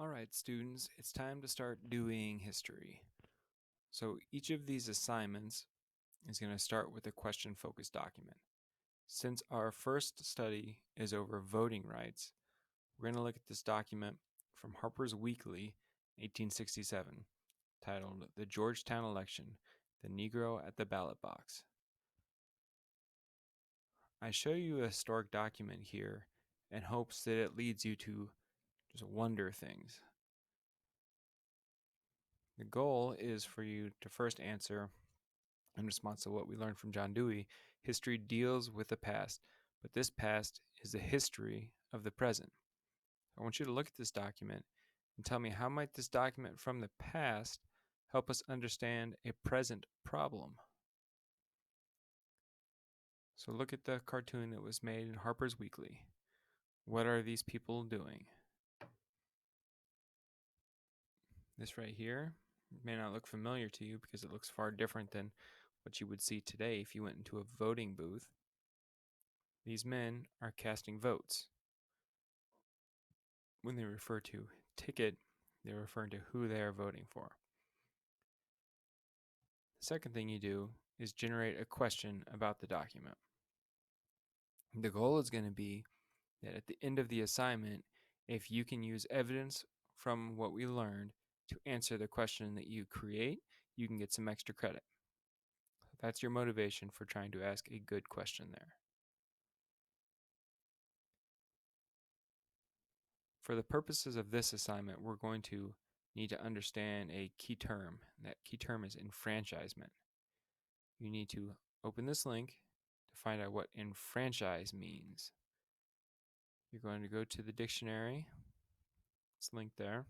All right, students, it's time to start doing history. So each of these assignments is going to start with a question-focused document. Since our first study is over voting rights, we're going to look at this document from Harper's Weekly, 1867, titled The Georgetown Election, The Negro at the Ballot Box. I show you a historic document here in hopes that it leads you to just wonder things. The goal is for you to first answer, in response to what we learned from John Dewey, history deals with the past, but this past is the history of the present. I want you to look at this document and tell me, how might this document from the past help us understand a present problem? So look at the cartoon that was made in Harper's Weekly. What are these people doing? This right here may not look familiar to you because it looks far different than what you would see today if you went into a voting booth. These men are casting votes. When they refer to ticket, they're referring to who they are voting for. The second thing you do is generate a question about the document. The goal is going to be that at the end of the assignment, if you can use evidence from what we learned to answer the question that you create, you can get some extra credit. That's your motivation for trying to ask a good question there. For the purposes of this assignment, we're going to need to understand a key term. That key term is enfranchisement. You need to open this link to find out what enfranchise means. You're going to go to the dictionary. It's linked there.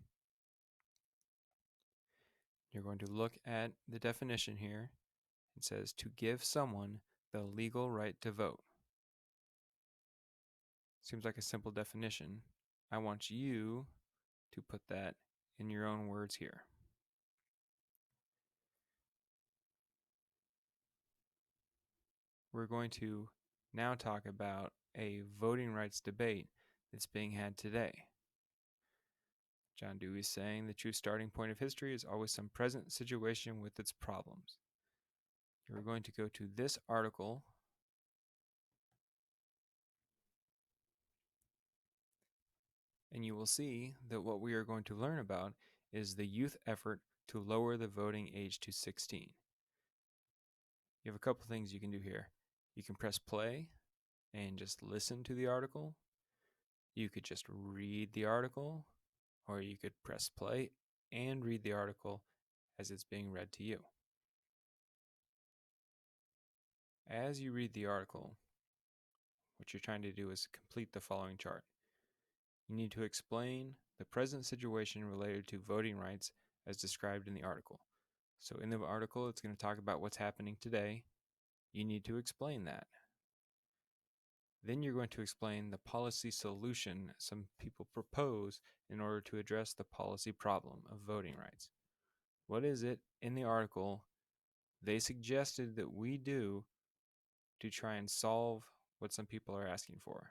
You're going to look at the definition here. It says to give someone the legal right to vote. Seems like a simple definition. I want you to put that in your own words here. We're going to now talk about a voting rights debate that's being had today. John Dewey is saying the true starting point of history is always some present situation with its problems. You're going to go to this article and you will see that what we are going to learn about is the youth effort to lower the voting age to 16. You have a couple things you can do here. You can press play and just listen to the article. You could just read the article, or you could press play and read the article as it's being read to you. As you read the article, what you're trying to do is complete the following chart. You need to explain the present situation related to voting rights as described in the article. So in the article, it's going to talk about what's happening today. You need to explain that. Then you're going to explain the policy solution some people propose in order to address the policy problem of voting rights. What is it in the article they suggested that we do to try and solve what some people are asking for?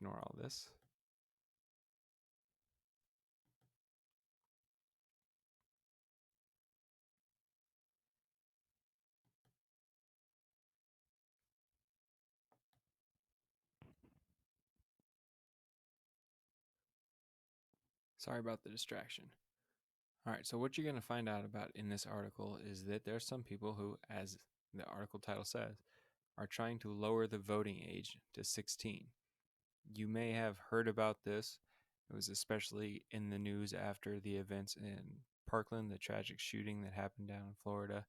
Ignore all this. Sorry about the distraction. All right, so what you're going to find out about in this article is that there are some people who, as the article title says, are trying to lower the voting age to 16. You may have heard about this. It was especially in the news after the events in Parkland, the tragic shooting that happened down in Florida.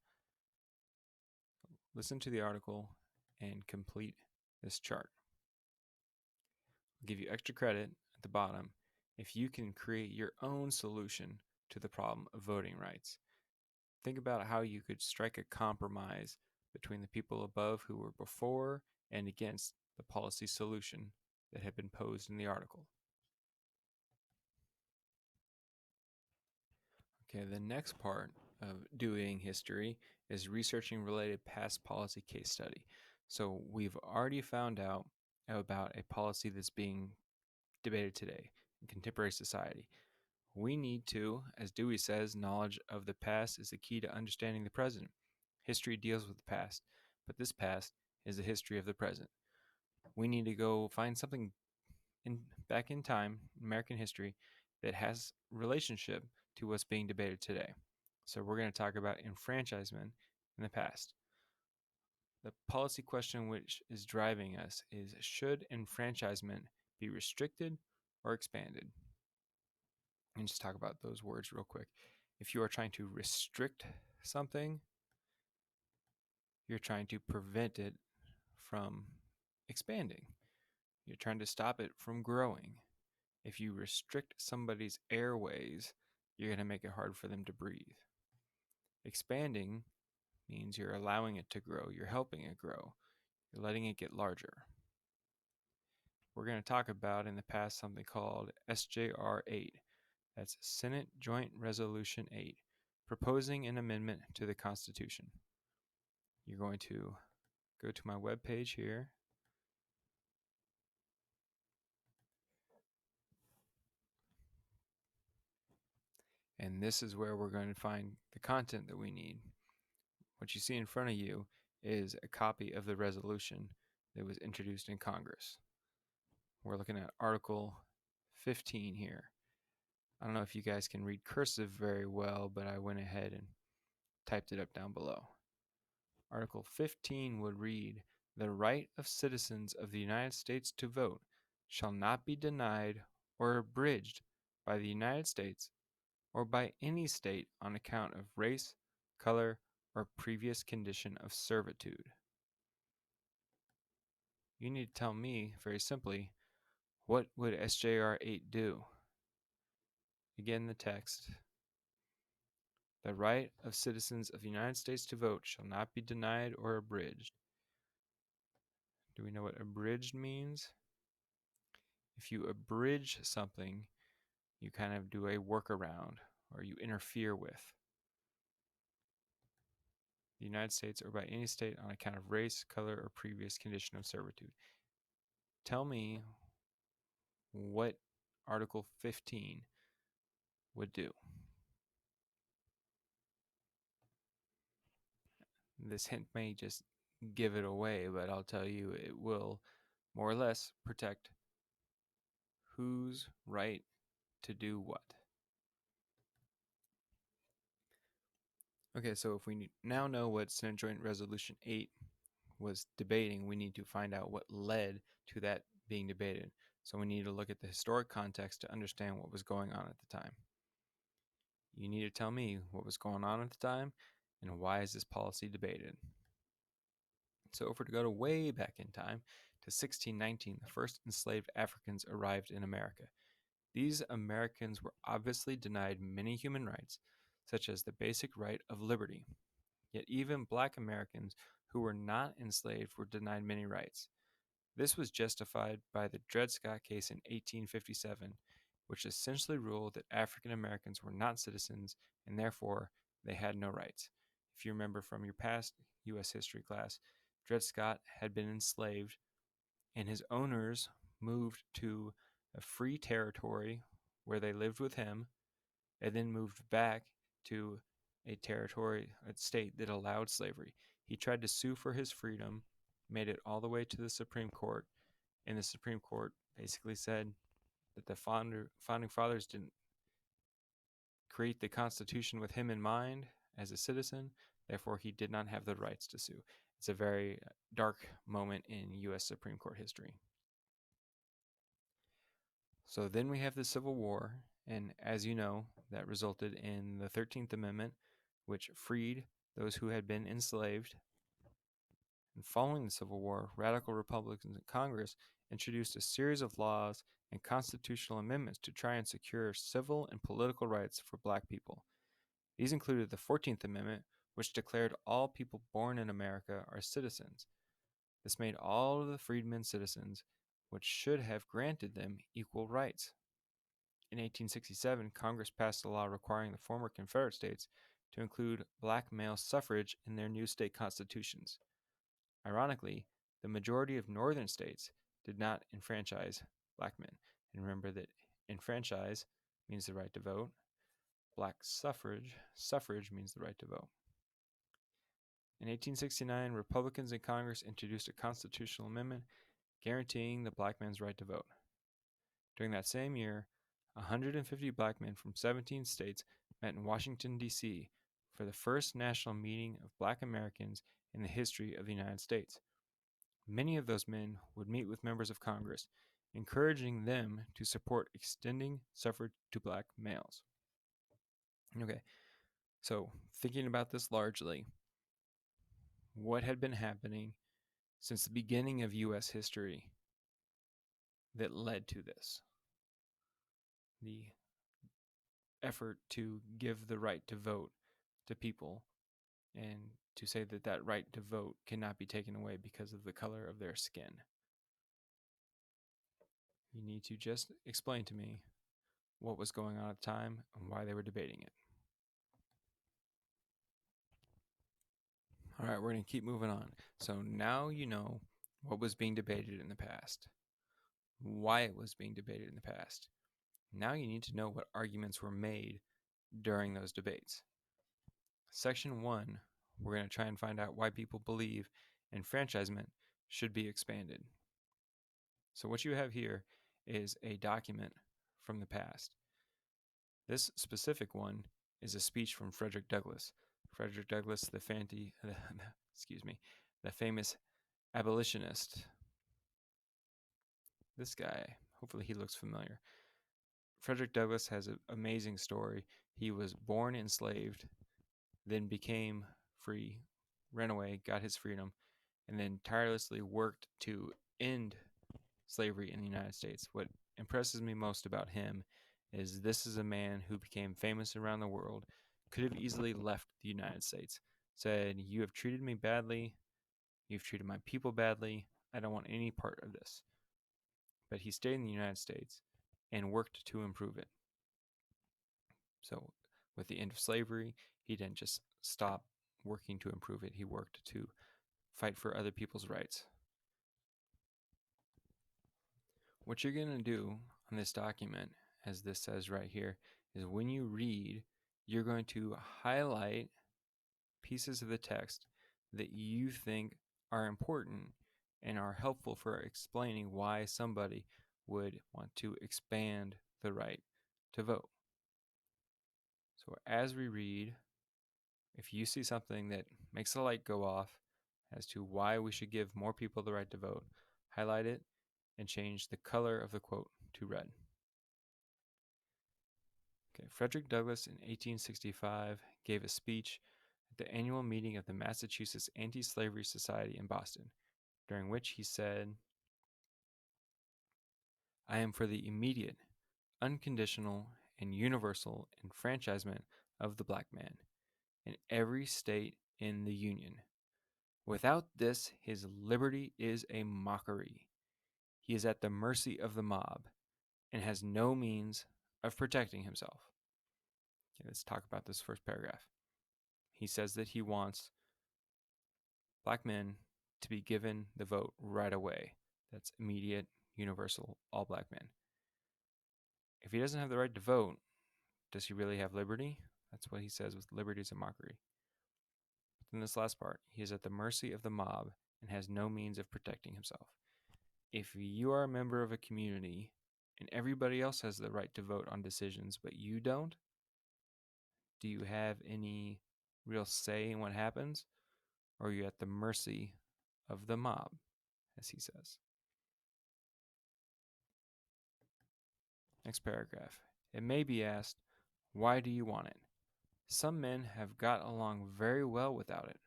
Listen to the article and complete this chart. I'll give you extra credit at the bottom if you can create your own solution to the problem of voting rights. Think about how you could strike a compromise between the people above who were before and against the policy solution that had been posed in the article. Okay, the next part of doing history is researching related past policy case study. So we've already found out about a policy that's being debated today in contemporary society. We need to, as Dewey says, knowledge of the past is the key to understanding the present. History deals with the past, but this past is the history of the present. We need to go find something back in time, American history, that has relationship to what's being debated today. So we're going to talk about enfranchisement in the past. The policy question which is driving us is, should enfranchisement be restricted or expanded? And just talk about those words real quick. If you are trying to restrict something, you're trying to prevent it from expanding. You're trying to stop it from growing. If you restrict somebody's airways, you're going to make it hard for them to breathe. Expanding means you're allowing it to grow, you're helping it grow, you're letting it get larger. We're going to talk about in the past something called SJR 8. That's Senate Joint Resolution 8, proposing an amendment to the Constitution. You're going to go to my webpage here. And this is where we're going to find the content that we need. What you see in front of you is a copy of the resolution that was introduced in Congress. We're looking at Article 15 here. I don't know if you guys can read cursive very well, but I went ahead and typed it up down below. Article 15 would read, "The right of citizens of the United States to vote shall not be denied or abridged by the United States or by any state on account of race, color, or previous condition of servitude." You need to tell me, very simply, what would SJR 8 do? Again, the text. The right of citizens of the United States to vote shall not be denied or abridged. Do we know what abridged means? If you abridge something, you kind of do a workaround or you interfere with the United States or by any state on account of race, color, or previous condition of servitude. Tell me what Article 15 would do. This hint may just give it away, but I'll tell you it will more or less protect whose right to do what. Okay, so if we now know what Senate Joint Resolution 8 was debating, we need to find out what led to that being debated. So we need to look at the historic context to understand what was going on at the time. You need to tell me what was going on at the time and why is this policy debated. So if we're to go to way back in time to 1619, the first enslaved Africans arrived in America. These Americans were obviously denied many human rights, such as the basic right of liberty. Yet even black Americans who were not enslaved were denied many rights. This was justified by the Dred Scott case in 1857, which essentially ruled that African Americans were not citizens and therefore they had no rights. If you remember from your past U.S. history class, Dred Scott had been enslaved and his owners moved to a free territory where they lived with him and then moved back to a state that allowed slavery. He tried to sue for his freedom, made it all the way to the Supreme Court, and the Supreme Court basically said that the founding fathers didn't create the Constitution with him in mind as a citizen, therefore he did not have the rights to sue. It's a very dark moment in U.S. Supreme Court history. So then we have the Civil War, and as you know, that resulted in the 13th Amendment, which freed those who had been enslaved. And following the Civil War, radical Republicans in Congress introduced a series of laws and constitutional amendments to try and secure civil and political rights for black people. These included the 14th Amendment, which declared all people born in America are citizens. This made all of the freedmen citizens, which should have granted them equal rights. In 1867, Congress passed a law requiring the former Confederate states to include black male suffrage in their new state constitutions. Ironically, the majority of northern states did not enfranchise black men. And remember that enfranchise means the right to vote. Black suffrage means the right to vote. In 1869, Republicans in Congress introduced a constitutional amendment guaranteeing the black man's right to vote. During that same year, 150 black men from 17 states met in Washington, D.C. for the first national meeting of black Americans in the history of the United States. Many of those men would meet with members of Congress, encouraging them to support extending suffrage to black males. Okay, so thinking about this largely, what had been happening since the beginning of U.S. history that led to this? The effort to give the right to vote to people and to say that that right to vote cannot be taken away because of the color of their skin. You need to just explain to me what was going on at the time and why they were debating it. All right, we're going to keep moving on. So now you know what was being debated in the past, why it was being debated in the past. Now you need to know what arguments were made during those debates. Section 1, we're going to try and find out why people believe enfranchisement should be expanded. So what you have here is a document from the past. This specific one is a speech from Frederick Douglass. Frederick Douglass, the famous abolitionist. This guy, hopefully he looks familiar. Frederick Douglass has an amazing story. He was born enslaved, then became free, ran away, got his freedom, and then tirelessly worked to end slavery in the United States. What impresses me most about him is this is a man who became famous around the world, could have easily left the United States, said, "You have treated me badly, you've treated my people badly, I don't want any part of this." But he stayed in the United States and worked to improve it. So with the end of slavery, he didn't just stop working to improve it, he worked to fight for other people's rights. What you're going to do on this document, as this says right here, is when you read, you're going to highlight pieces of the text that you think are important and are helpful for explaining why somebody would want to expand the right to vote. So as we read, if you see something that makes the light go off as to why we should give more people the right to vote, highlight it and change the color of the quote to red. Okay, Frederick Douglass in 1865 gave a speech at the annual meeting of the Massachusetts Anti-Slavery Society in Boston, during which he said, "I am for the immediate, unconditional, and universal enfranchisement of the black man in every state in the Union. Without this, his liberty is a mockery. He is at the mercy of the mob and has no means of protecting himself." Okay, let's talk about this first paragraph. He says that he wants black men to be given the vote right away. That's immediate, universal, all black men. If he doesn't have the right to vote, does he really have liberty? That's what he says with liberty is a mockery. But then this last part, he is at the mercy of the mob and has no means of protecting himself. If you are a member of a community and everybody else has the right to vote on decisions, but you don't, do you have any real say in what happens? Or are you at the mercy of the mob, as he says? Next paragraph. It may be asked, why do you want it? Some men have got along very well without it.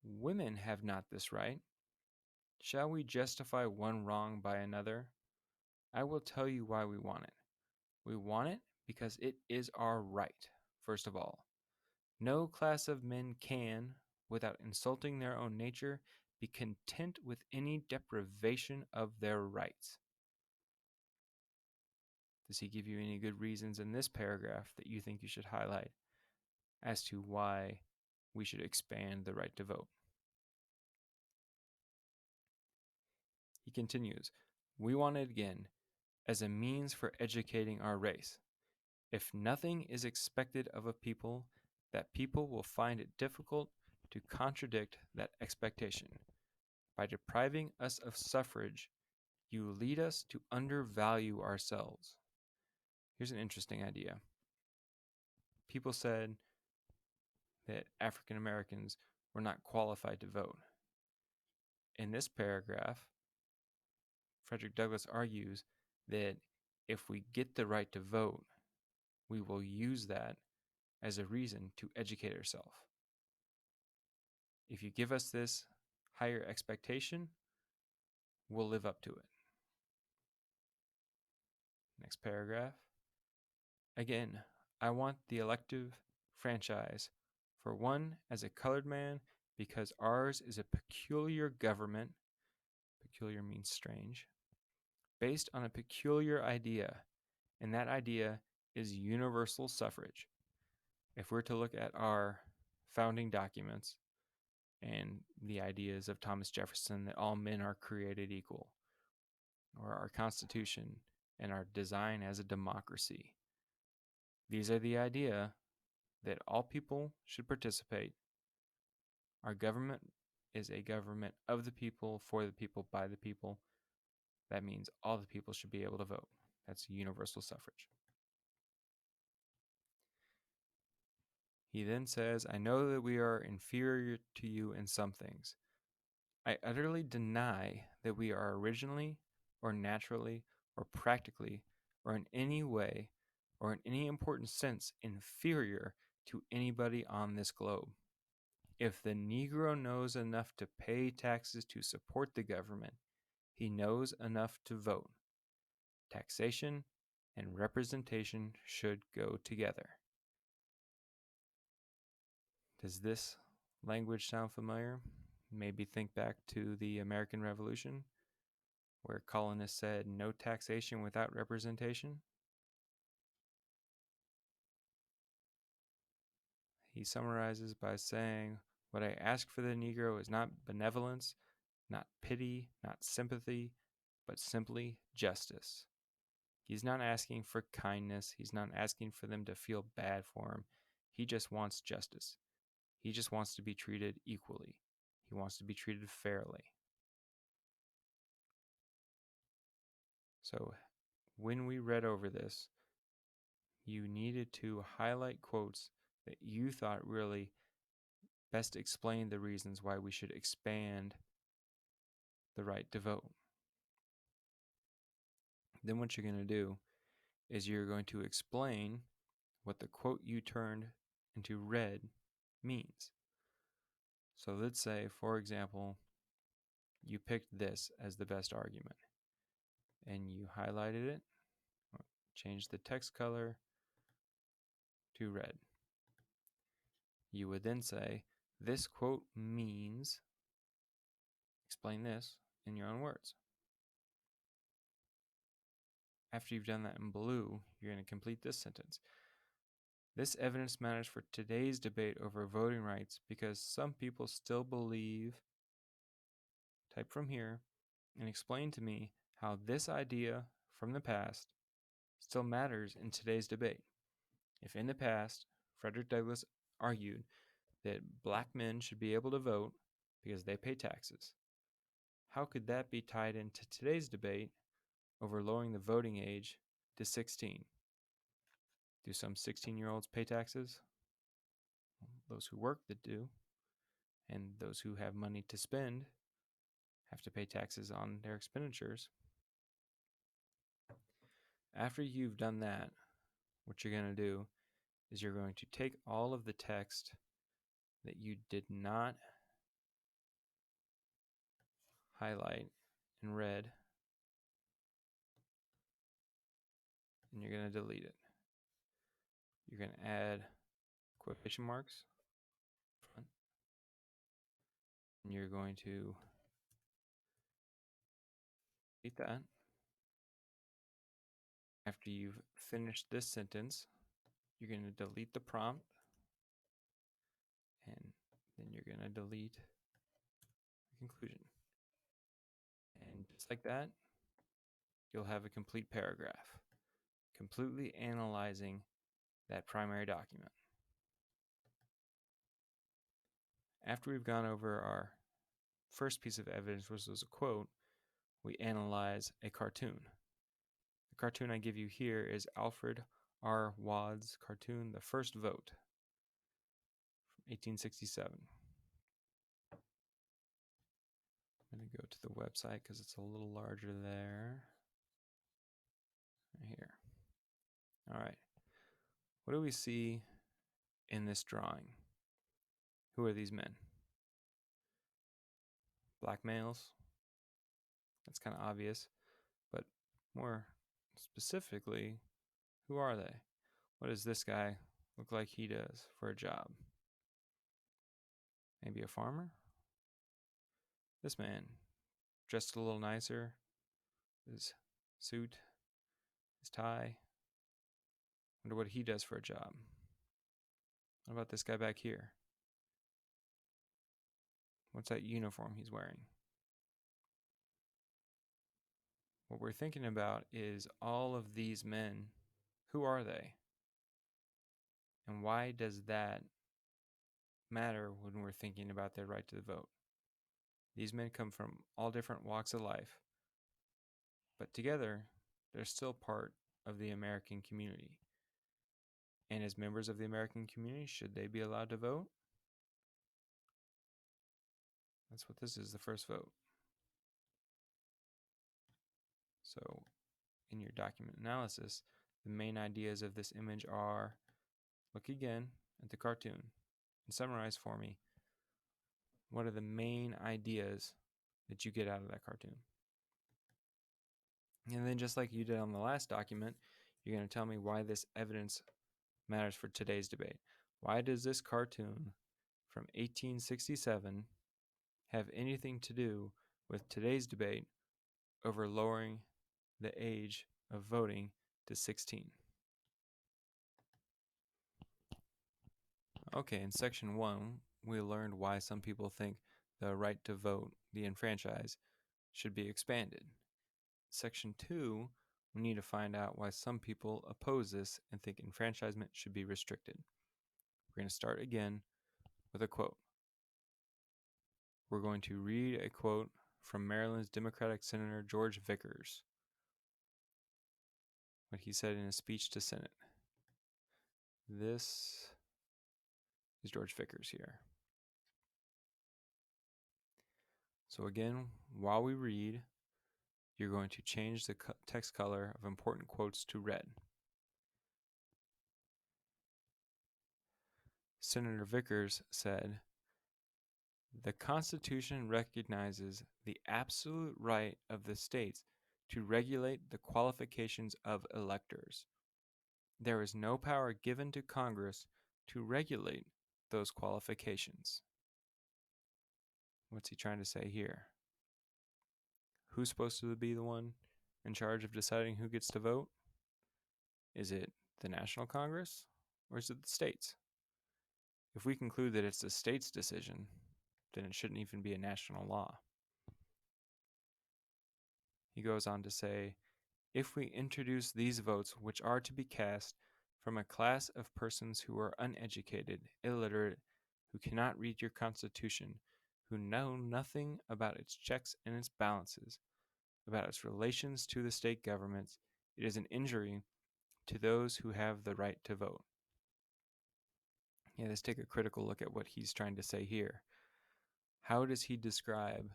Women have not this right. Shall we justify one wrong by another? I will tell you why we want it. We want it because it is our right, first of all. No class of men can, without insulting their own nature, be content with any deprivation of their rights. Does he give you any good reasons in this paragraph that you think you should highlight as to why we should expand the right to vote? He continues, We want it again as a means for educating our race. If nothing is expected of a people, that people will find it difficult to contradict that expectation. By depriving us of suffrage, you lead us to undervalue ourselves. Here's an interesting idea. People said that African Americans were not qualified to vote. In this paragraph, Frederick Douglass argues that if we get the right to vote, we will use that as a reason to educate ourselves. If you give us this higher expectation, we'll live up to it. Next paragraph. Again, I want the elective franchise for one as a colored man because ours is a peculiar government. Peculiar means strange. Based on a peculiar idea, and that idea is universal suffrage. If we're to look at our founding documents and the ideas of Thomas Jefferson that all men are created equal, or our Constitution and our design as a democracy, these are the idea that all people should participate. Our government is a government of the people, for the people, by the people. That means all the people should be able to vote. That's universal suffrage. He then says, I know that we are inferior to you in some things. I utterly deny that we are originally, or naturally, or practically, or in any way, or in any important sense inferior to anybody on this globe. If the Negro knows enough to pay taxes to support the government, he knows enough to vote. Taxation and representation should go together. Does this language sound familiar? Maybe think back to the American Revolution, where colonists said no taxation without representation. He summarizes by saying, what I ask for the Negro is not benevolence, not pity, not sympathy, but simply justice. He's not asking for kindness. He's not asking for them to feel bad for him. He just wants justice. He just wants to be treated equally. He wants to be treated fairly. So when we read over this, you needed to highlight quotes that you thought really best explained the reasons why we should expand the right to vote. Then what you're going to do is you're going to explain what the quote you turned into red means. So let's say, for example, you picked this as the best argument and you highlighted it, changed the text color to red. You would then say, this quote means, explain this in your own words. After you've done that in blue, you're going to complete this sentence. This evidence matters for today's debate over voting rights because some people still believe, type from here, and explain to me how this idea from the past still matters in today's debate. If in the past, Frederick Douglass argued that black men should be able to vote because they pay taxes, how could that be tied into today's debate over lowering the voting age to 16? Do some 16-year-olds pay taxes? Those who work that do, and those who have money to spend have to pay taxes on their expenditures. After you've done that, what you're going to do is you're going to take all of the text that you did not highlight in red, and you're going to delete it. You're going to add quotation marks, and you're going to delete that. After you've finished this sentence, you're going to delete the prompt, and then you're going to delete the conclusion. And just like that, you'll have a complete paragraph, completely analyzing that primary document. After we've gone over our first piece of evidence, which was a quote, we analyze a cartoon. The cartoon I give you here is Alfred R. Wadd's cartoon, The First Vote, from 1867. I'm going to go to the website because it's a little larger there. Right here. All right. What do we see in this drawing? Who are these men? Black males? That's kind of obvious. But more specifically, who are they? What does this guy look like he does for a job? Maybe a farmer? This man, dressed a little nicer, his suit, his tie. Wonder what he does for a job. What about this guy back here? What's that uniform he's wearing? What we're thinking about is all of these men. Who are they? And why does that matter when we're thinking about their right to the vote? These men come from all different walks of life, but together, they're still part of the American community. And as members of the American community, should they be allowed to vote? That's what this is, the first vote. So, in your document analysis, the main ideas of this image are, look again at the cartoon and summarize for me, what are the main ideas that you get out of that cartoon? And then just like you did on the last document, you're going to tell me why this evidence matters for today's debate. Why does this cartoon from 1867 have anything to do with today's debate over lowering the age of voting to 16? Okay, in section 1, we learned why some people think the right to vote, the enfranchise, should be expanded. Section 2, we need to find out why some people oppose this and think enfranchisement should be restricted. We're going to start again with a quote. We're going to read a quote from Maryland's Democratic Senator George Vickers, what he said in his speech to Senate. This is George Vickers here. So again, while we read, you're going to change the text color of important quotes to red. Senator Vickers said, "The Constitution recognizes the absolute right of the states to regulate the qualifications of electors. There is no power given to Congress to regulate those qualifications." What's he trying to say here? Who's supposed to be the one in charge of deciding who gets to vote? Is it the National Congress or is it the states? If we conclude that it's the state's decision, then it shouldn't even be a national law. He goes on to say, "If we introduce these votes, which are to be cast from a class of persons who are uneducated, illiterate, who cannot read your Constitution, who know nothing about its checks and its balances, about its relations to the state governments, it is an injury to those who have the right to vote." Yeah, let's take a critical look at what he's trying to say here. How does he describe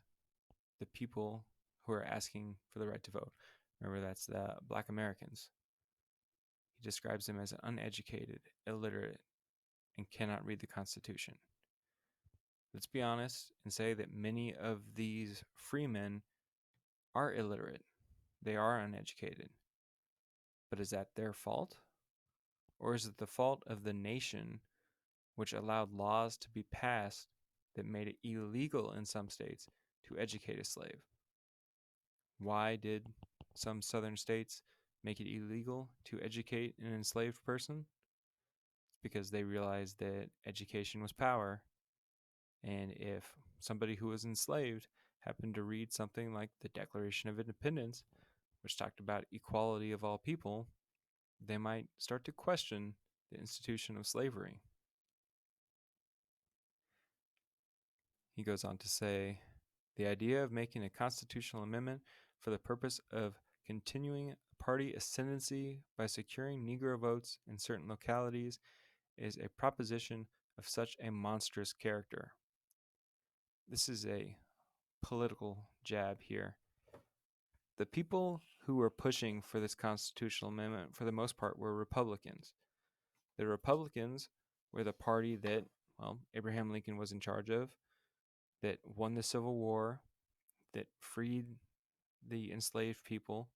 the people who are asking for the right to vote? Remember, that's the Black Americans. He describes them as uneducated, illiterate, and cannot read the Constitution. Let's be honest and say that many of these freemen are illiterate. They are uneducated. But is that their fault? Or is it the fault of the nation which allowed laws to be passed that made it illegal in some states to educate a slave? Why did some southern states make it illegal to educate an enslaved person? It's because they realized that education was power, and if somebody who was enslaved happened to read something like the Declaration of Independence, which talked about equality of all people, they might start to question the institution of slavery. He goes on to say, the idea of making a constitutional amendment for the purpose of continuing party ascendancy by securing Negro votes in certain localities is a proposition of such a monstrous character. This is a political jab here. The people who were pushing for this constitutional amendment, for the most part, were Republicans. The Republicans were the party that, Abraham Lincoln was in charge of, that won the Civil War, that freed the enslaved people.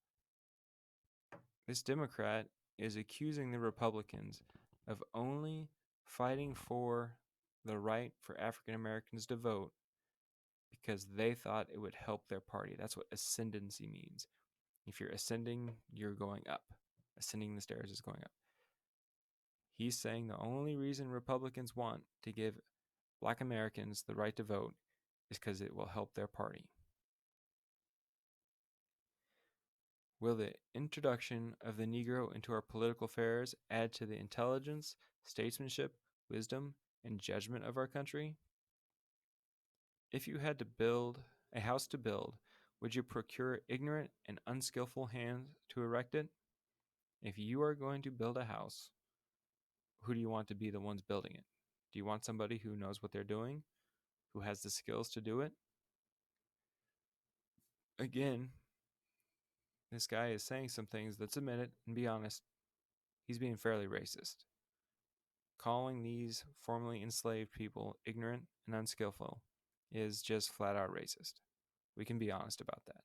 This Democrat is accusing the Republicans of only fighting for the right for African Americans to vote because they thought it would help their party. That's what ascendancy means. If you're ascending, you're going up. Ascending the stairs is going up. He's saying the only reason Republicans want to give Black Americans the right to vote is because it will help their party. Will the introduction of the Negro into our political affairs add to the intelligence, statesmanship, wisdom, and judgment of our country? If you had to build a house to build, would you procure ignorant and unskillful hands to erect it? If you are going to build a house, who do you want to be the ones building it? Do you want somebody who knows what they're doing, who has the skills to do it? Again, this guy is saying some things, let's admit it and be honest, he's being fairly racist. Calling these formerly enslaved people ignorant and unskillful is just flat out racist. We can be honest about that.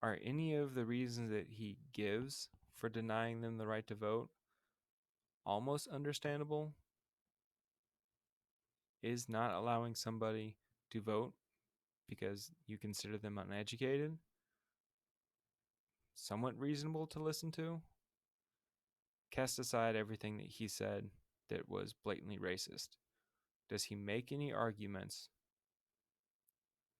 Are any of the reasons that he gives for denying them the right to vote almost understandable? Is not allowing somebody to vote because you consider them uneducated somewhat reasonable to listen to? Cast aside everything that he said that was blatantly racist. Does he make any arguments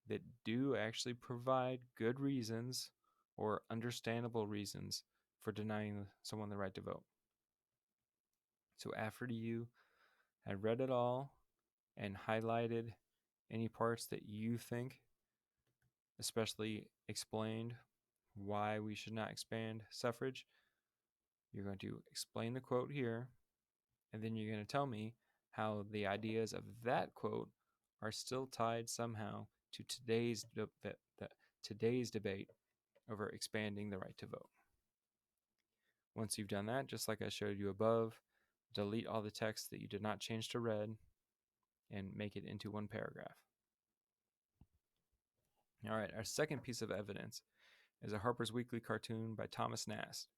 that do actually provide good reasons or understandable reasons for denying someone the right to vote? So after you had read it all and highlighted any parts that you think especially explained why we should not expand suffrage, you're going to explain the quote here, and then you're going to tell me how the ideas of that quote are still tied somehow to today's debate over expanding the right to vote. Once you've done that, just like I showed you above, delete all the text that you did not change to red and make it into one paragraph. All right, our second piece of evidence is a Harper's Weekly cartoon by Thomas Nast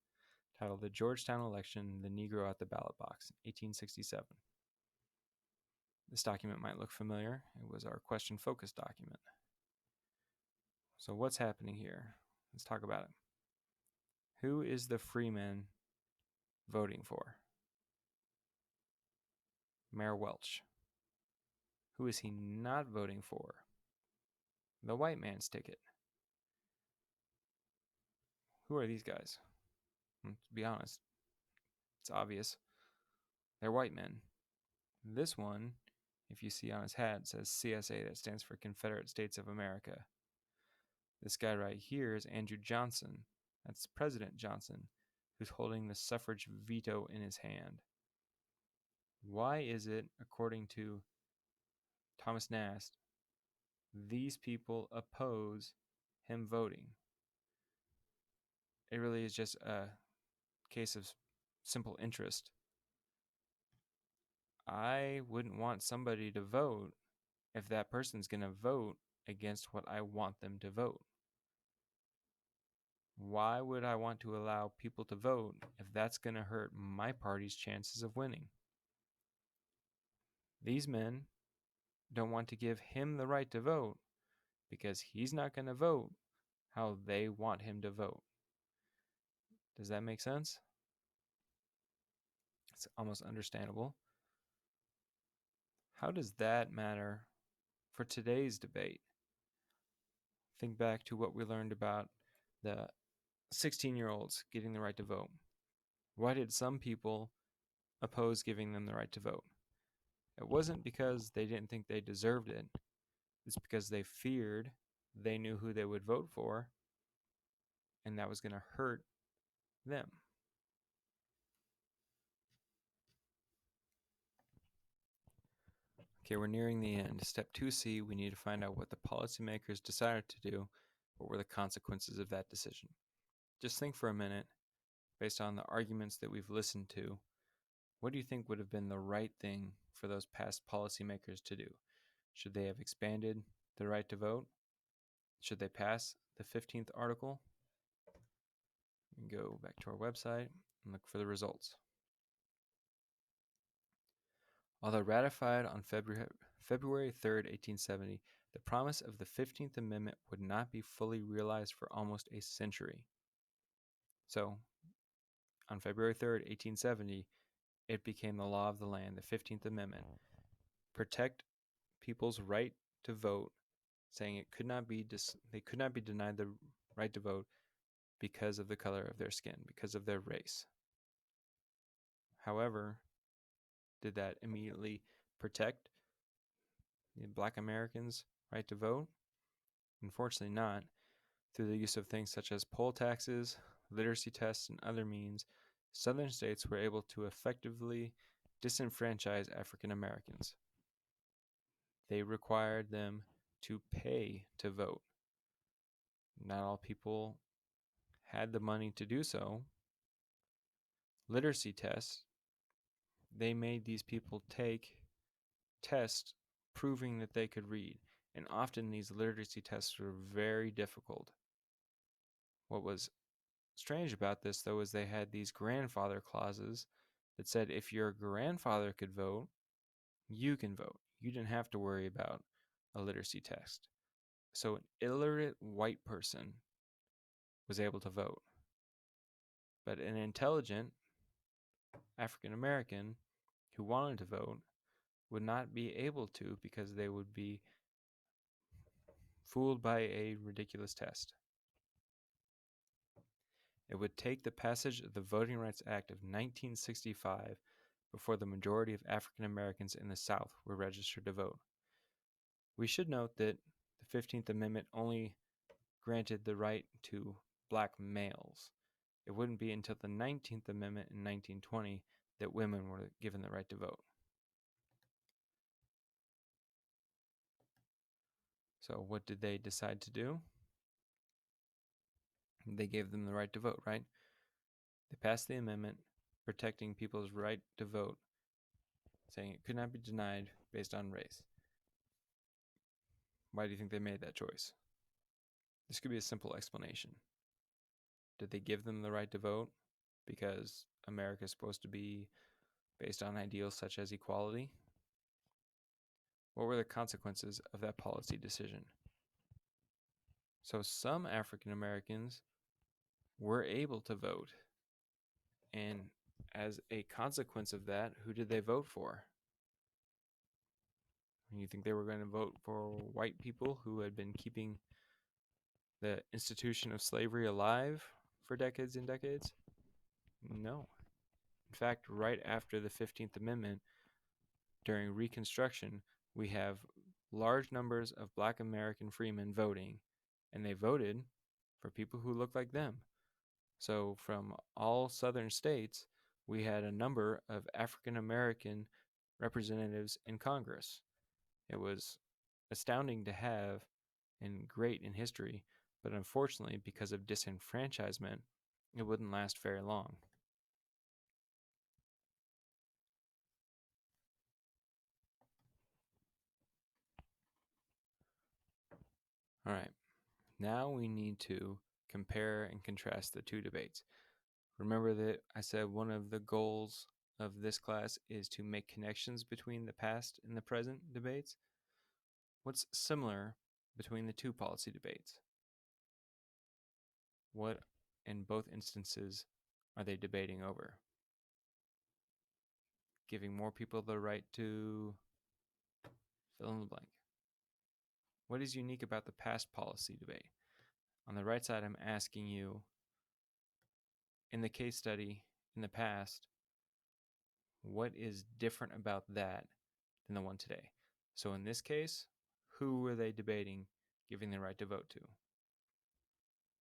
titled The Georgetown Election, the Negro at the Ballot Box, 1867. This document might look familiar. It was our question focus document. So what's happening here? Let's talk about it. Who is the freeman voting for? Mayor Welch. Who is he not voting for? The white man's ticket. Who are these guys? To be honest, it's obvious. They're white men. This one, if you see on his hat, says CSA, that stands for Confederate States of America. This guy right here is Andrew Johnson. That's President Johnson, who's holding the suffrage veto in his hand. Why is it, according to Thomas Nast, these people oppose him voting? It really is just a case of simple interest. I wouldn't want somebody to vote if that person's going to vote against what I want them to vote. Why would I want to allow people to vote if that's going to hurt my party's chances of winning? These men don't want to give him the right to vote because he's not going to vote how they want him to vote. Does that make sense? It's almost understandable. How does that matter for today's debate? Think back to what we learned about the 16-year-olds getting the right to vote. Why did some people oppose giving them the right to vote? It wasn't because they didn't think they deserved it. It's because they feared they knew who they would vote for, and that was going to hurt them. Okay, we're nearing the end. Step 2C, we need to find out what the policymakers decided to do. What were the consequences of that decision? Just think for a minute, based on the arguments that we've listened to, what do you think would have been the right thing for those past policymakers to do? Should they have expanded the right to vote? Should they pass the 15th article? We can go back to our website and look for the results. Although ratified on February 3rd, 1870, the promise of the 15th Amendment would not be fully realized for almost a century. So, on February 3rd, 1870, it became the law of the land, the 15th Amendment. Protect people's right to vote, saying they could not be denied the right to vote because of the color of their skin, because of their race. However, did that immediately protect the Black Americans' right to vote? Unfortunately not. Through the use of things such as poll taxes, literacy tests, and other means, Southern states were able to effectively disenfranchise African Americans. They required them to pay to vote. Not all people had the money to do so. Literacy tests, they made these people take tests proving that they could read, and often these literacy tests were very difficult. What was strange about this, though, is they had these grandfather clauses that said if your grandfather could vote, you can vote. You didn't have to worry about a literacy test. So an illiterate white person was able to vote. But an intelligent African American who wanted to vote would not be able to because they would be fooled by a ridiculous test. It would take the passage of the Voting Rights Act of 1965 before the majority of African Americans in the South were registered to vote. We should note that the 15th Amendment only granted the right to black males. It wouldn't be until the 19th Amendment in 1920 that women were given the right to vote. So what did they decide to do? They gave them the right to vote, right? They passed the amendment protecting people's right to vote, saying it could not be denied based on race. Why do you think they made that choice? This could be a simple explanation. Did they give them the right to vote because America is supposed to be based on ideals such as equality? What were the consequences of that policy decision? So some African Americans were able to vote. And as a consequence of that, who did they vote for? You think they were going to vote for white people who had been keeping the institution of slavery alive for decades and decades? No. In fact, right after the 15th Amendment, during Reconstruction, we have large numbers of Black American freemen voting, and they voted for people who looked like them. So from all southern states, we had a number of African American representatives in Congress. It was astounding to have and great in history, but unfortunately, because of disenfranchisement, it wouldn't last very long. All right, now we need to compare and contrast the two debates. Remember that I said one of the goals of this class is to make connections between the past and the present debates. What's similar between the two policy debates? What, in both instances, are they debating over? Giving more people the right to fill in the blank. what is unique about the past policy debate? On the right side, I'm asking you, in the case study in the past, what is different about that than the one today? So in this case, who were they debating giving the right to vote to?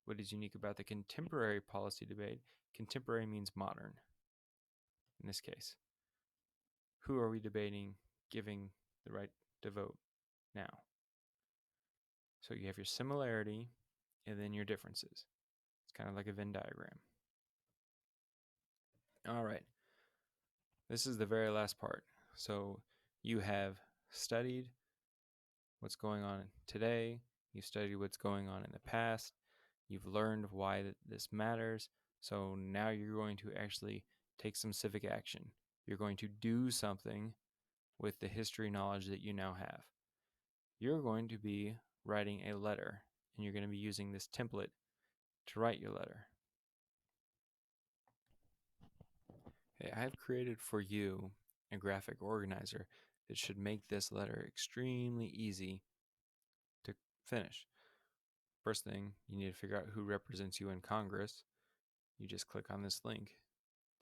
What is unique about the contemporary policy debate? Contemporary means modern in this case. Who are we debating giving the right to vote now? So you have your similarity and then your differences. It's kind of like a Venn diagram. All right. This is the very last part. So you have studied what's going on today. You've studied what's going on in the past. You've learned why this matters. So now you're going to actually take some civic action. You're going to do something with the history knowledge that you now have. You're going to be writing a letter, and you're going to be using this template to write your letter. Okay, I have created for you a graphic organizer that should make this letter extremely easy to finish. First thing, you need to figure out who represents you in Congress. You just click on this link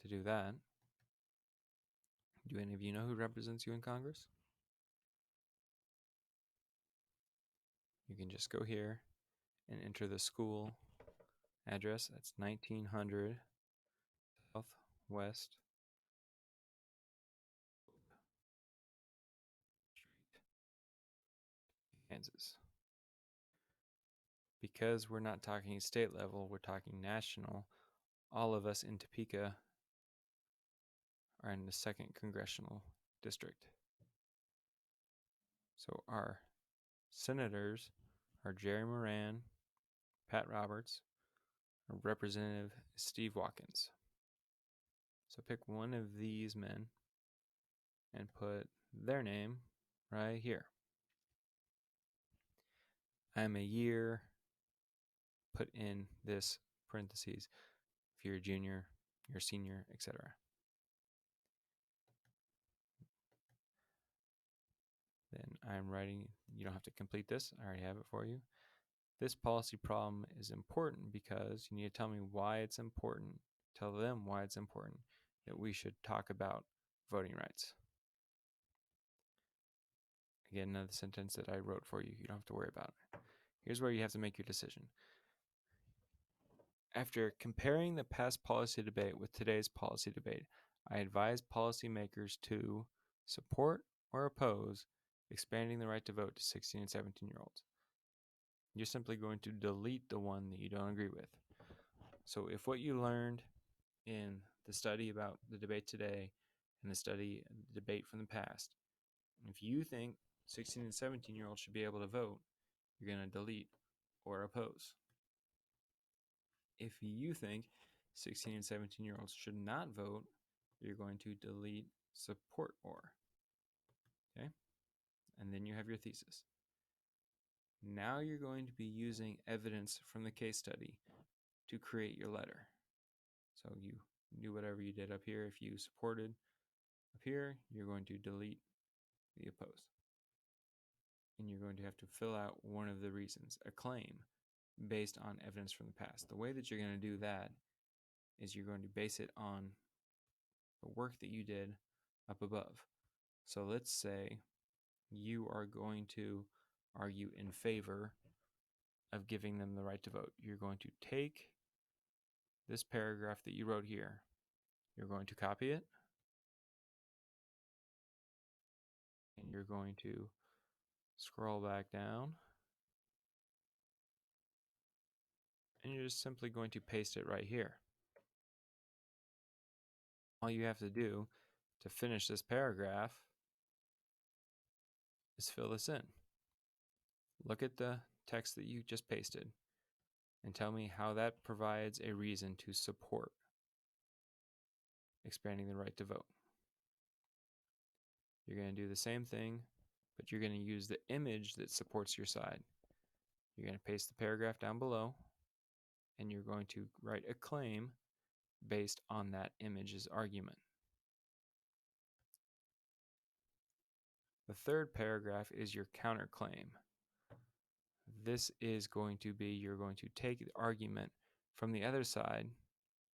to do that. Do any of you know who represents you in Congress? You can just go here and enter the school address. That's 1900 Southwest Street, Kansas. Because we're not talking state level, we're talking national. All of us in Topeka are in the 2nd Congressional District. So our senators are Jerry Moran, Pat Roberts, our representative is Steve Watkins. So pick one of these men and put their name right here. I'm a year, put in this parentheses if you're a junior, you're a senior, etc. Then I'm writing, you don't have to complete this, I already have it for you. This policy problem is important because you need to tell me why it's important. Tell them why it's important that we should talk about voting rights. Again, another sentence that I wrote for you. You don't have to worry about it. Here's where you have to make your decision. After comparing the past policy debate with today's policy debate, I advise policymakers to support or oppose expanding the right to vote to 16 and 17-year-olds. You're simply going to delete the one that you don't agree with. So if what you learned in the study about the debate today and the debate from the past, if you think 16 and 17-year-olds should be able to vote, you're going to delete or oppose. If you think 16 and 17-year-olds should not vote, you're going to delete support or. Okay? And then you have your thesis. Now you're going to be using evidence from the case study to create your letter. So you do whatever you did up here. If you supported up here, you're going to delete the oppose. And you're going to have to fill out one of the reasons, a claim, based on evidence from the past. The way that you're going to do that is you're going to base it on the work that you did up above. So let's say you are going to argue in favor of giving them the right to vote. You're going to take this paragraph that you wrote here, you're going to copy it, and you're going to scroll back down, and you're just simply going to paste it right here. All you have to do to finish this paragraph is fill this in. Look at the text that you just pasted and tell me how that provides a reason to support expanding the right to vote. You're going to do the same thing, but you're going to use the image that supports your side. You're going to paste the paragraph down below, and you're going to write a claim based on that image's argument. The third paragraph is your counterclaim. this is going to be, you're going to take the argument from the other side,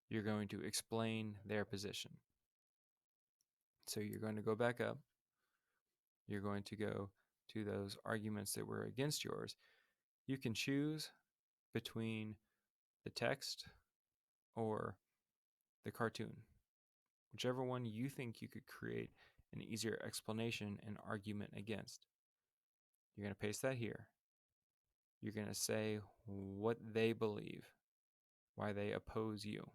you're going to explain their position. So you're going to go back up, you're going to go to those arguments that were against yours. You can choose between the text or the cartoon, whichever one you think you could create an easier explanation and argument against. You're going to paste that here. You're going to say what they believe, why they oppose you,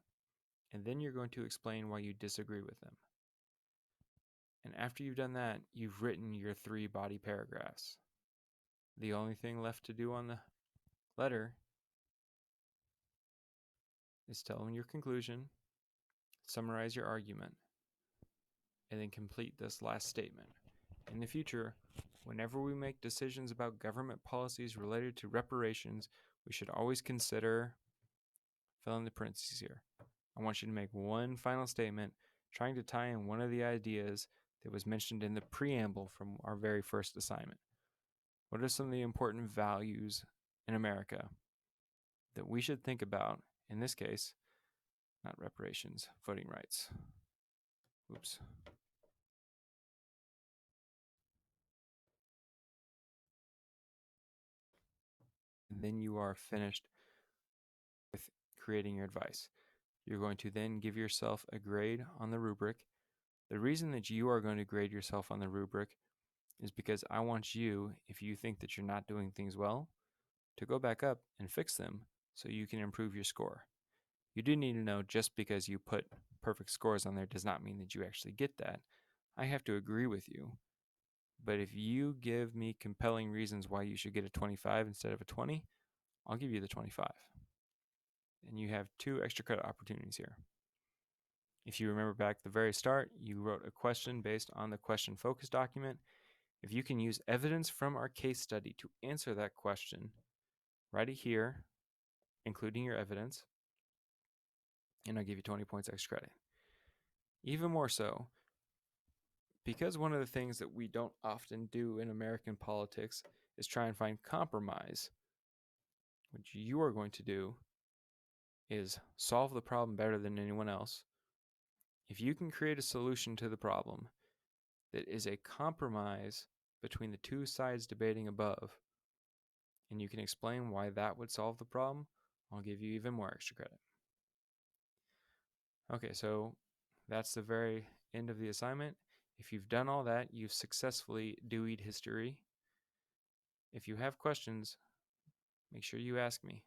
and then you're going to explain why you disagree with them. And after you've done that, you've written your 3 body paragraphs. The only thing left to do on the letter is tell them your conclusion, summarize your argument, and then complete this last statement. In the future, whenever we make decisions about government policies related to reparations, we should always consider, fill in the parentheses here. I want you to make one final statement trying to tie in one of the ideas that was mentioned in the preamble from our very first assignment. What are some of the important values in America that we should think about, in this case, not reparations, voting rights. Oops. And then you are finished with creating your advice. You're going to then give yourself a grade on the rubric. The reason that you are going to grade yourself on the rubric is because I want you, if you think that you're not doing things well, to go back up and fix them so you can improve your score. You do need to know just because you put perfect scores on there does not mean that you actually get that. I have to agree with you. But if you give me compelling reasons why you should get a 25 instead of a 20, I'll give you the 25. And you have 2 extra credit opportunities here. If you remember back at the very start, you wrote a question based on the question focus document. If you can use evidence from our case study to answer that question, write it here, including your evidence, and I'll give you 20 points extra credit. Even more so, because one of the things that we don't often do in American politics is try and find compromise, what you are going to do is solve the problem better than anyone else. If you can create a solution to the problem that is a compromise between the 2 sides debating above, and you can explain why that would solve the problem, I'll give you even more extra credit. Okay, so that's the very end of the assignment. If you've done all that, you've successfully Deweyed history. If you have questions, make sure you ask me.